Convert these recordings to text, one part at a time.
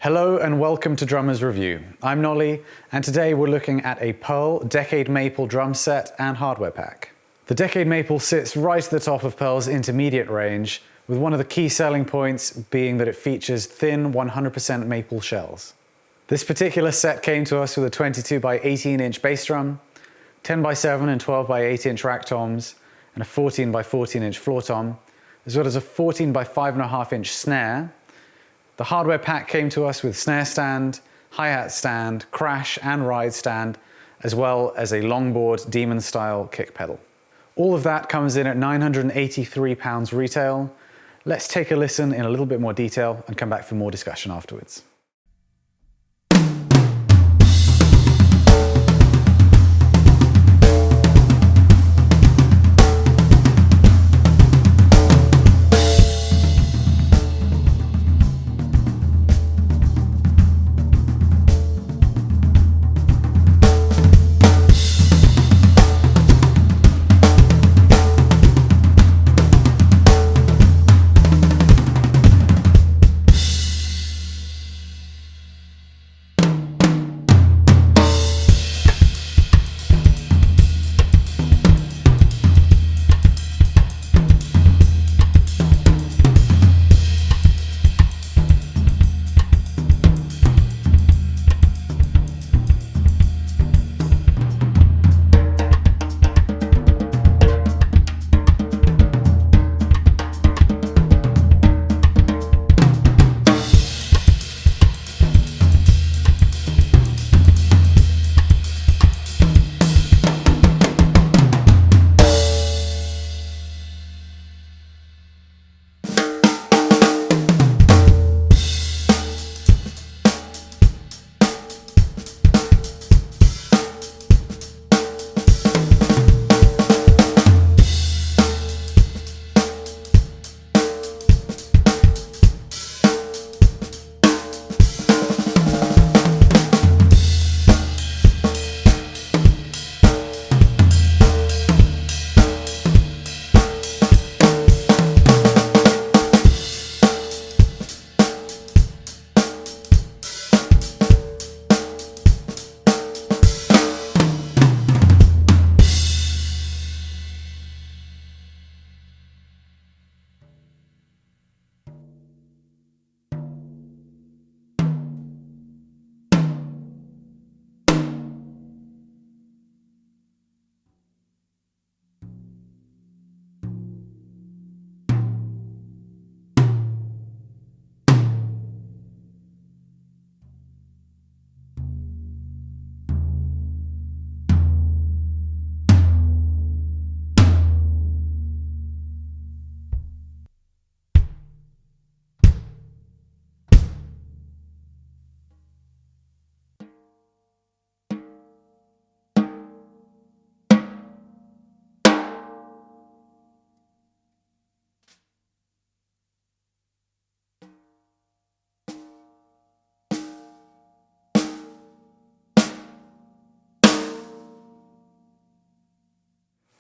Hello and welcome to Drummers Review. I'm Nolly, and today we're looking at a Pearl Decade Maple drum set and hardware pack. The Decade Maple sits right at the top of Pearl's intermediate range, with one of the key selling points being that it features thin 100% maple shells. This particular set came to us with a 22 by 18 inch bass drum, 10 by 7 and 12 by 8 inch rack toms, and a 14 by 14 inch floor tom, as well as a 14 by 5.5 inch snare. The hardware pack came to us with snare stand, hi-hat stand, crash and ride stand, as well as a longboard Demon style kick pedal. All of that comes in at £983 retail. Let's take a listen in a little bit more detail and come back for more discussion afterwards.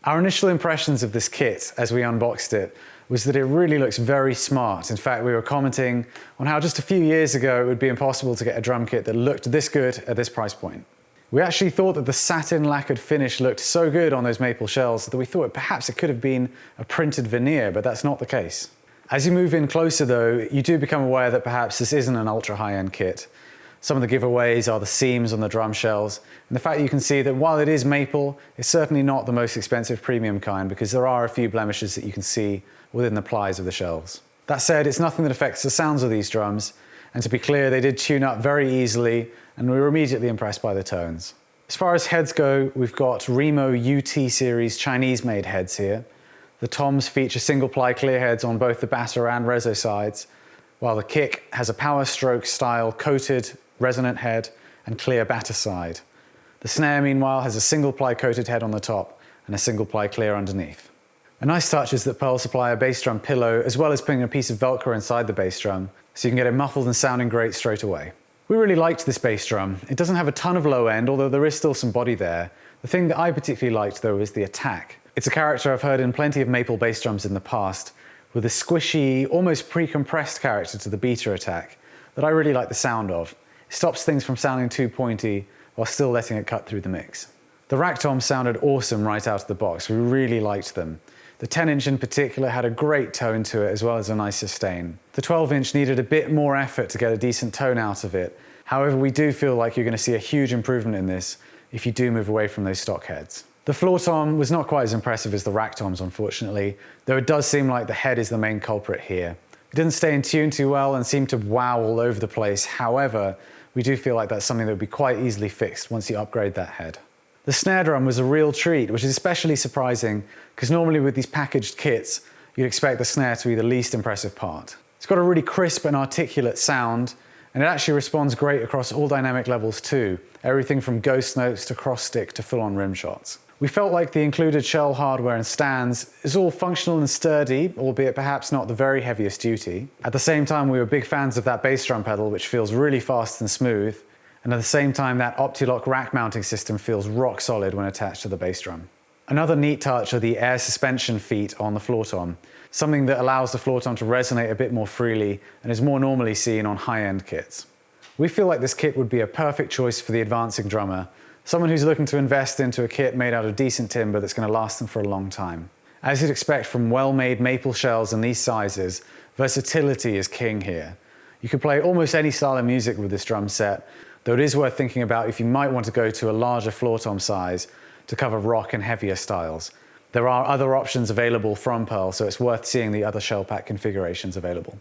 Our initial impressions of this kit as we unboxed it was that it really looks very smart. In fact, we were commenting on how just a few years ago it would be impossible to get a drum kit that looked this good at this price point. We actually thought that the satin lacquered finish looked so good on those maple shells that we thought perhaps it could have been a printed veneer, but that's not the case. As you move in closer though, you do become aware that perhaps this isn't an ultra high-end kit. Some of the giveaways are the seams on the drum shells, and the fact that you can see that while it is maple, it's certainly not the most expensive premium kind because there are a few blemishes that you can see within the plies of the shells. That said, it's nothing that affects the sounds of these drums, and to be clear, they did tune up very easily, and we were immediately impressed by the tones. As far as heads go, we've got Remo UT series Chinese-made heads here. The toms feature single-ply clear heads on both the batter and reso sides, while the kick has a power stroke style coated resonant head and clear batter side. The snare, meanwhile, has a single-ply coated head on the top and a single-ply clear underneath. A nice touch is that Pearl supply a bass drum pillow as well as putting a piece of Velcro inside the bass drum, so you can get it muffled and sounding great straight away. We really liked this bass drum. It doesn't have a ton of low end, although there is still some body there. The thing that I particularly liked though is the attack. It's a character I've heard in plenty of maple bass drums in the past, with a squishy, almost pre-compressed character to the beater attack that I really like the sound of. It stops things from sounding too pointy while still letting it cut through the mix. The rack toms sounded awesome right out of the box. We really liked them. The 10-inch in particular had a great tone to it as well as a nice sustain. The 12-inch needed a bit more effort to get a decent tone out of it. However, we do feel like you're going to see a huge improvement in this if you do move away from those stock heads. The floor tom was not quite as impressive as the rack toms, unfortunately, though it does seem like the head is the main culprit here. It didn't stay in tune too well and seemed to wow all over the place. However, we do feel like that's something that would be quite easily fixed once you upgrade that head. The snare drum was a real treat, which is especially surprising because normally with these packaged kits, you'd expect the snare to be the least impressive part. It's got a really crisp and articulate sound, and it actually responds great across all dynamic levels too, everything from ghost notes to cross stick to full-on rim shots. We felt like the included shell hardware and stands is all functional and sturdy, albeit perhaps not the very heaviest duty. At the same time, we were big fans of that bass drum pedal, which feels really fast and smooth, and at the same time, that Optilock rack mounting system feels rock solid when attached to the bass drum. Another neat touch are the air suspension feet on the floor tom, something that allows the floor tom to resonate a bit more freely and is more normally seen on high-end kits. We feel like this kit would be a perfect choice for the advancing drummer, someone who's looking to invest into a kit made out of decent timber that's going to last them for a long time. As you'd expect from well-made maple shells in these sizes, versatility is king here. You could play almost any style of music with this drum set, though it is worth thinking about if you might want to go to a larger floor tom size to cover rock and heavier styles. There are other options available from Pearl, so it's worth seeing the other shell pack configurations available.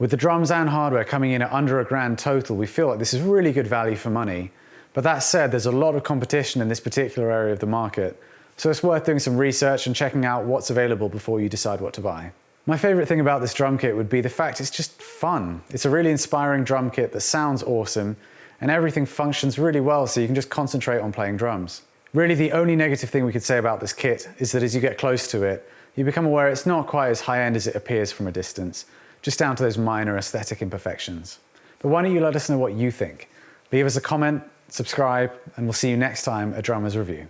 With the drums and hardware coming in at under $1,000 total, we feel like this is really good value for money. But that said, there's a lot of competition in this particular area of the market, so it's worth doing some research and checking out what's available before you decide what to buy. My favorite thing about this drum kit would be the fact it's just fun. It's a really inspiring drum kit that sounds awesome, and everything functions really well, so you can just concentrate on playing drums. Really, the only negative thing we could say about this kit is that as you get close to it, you become aware it's not quite as high-end as it appears from a distance, just down to those minor aesthetic imperfections. But why don't you let us know what you think? Leave us a comment, subscribe, and we'll see you next time at Drummers Review.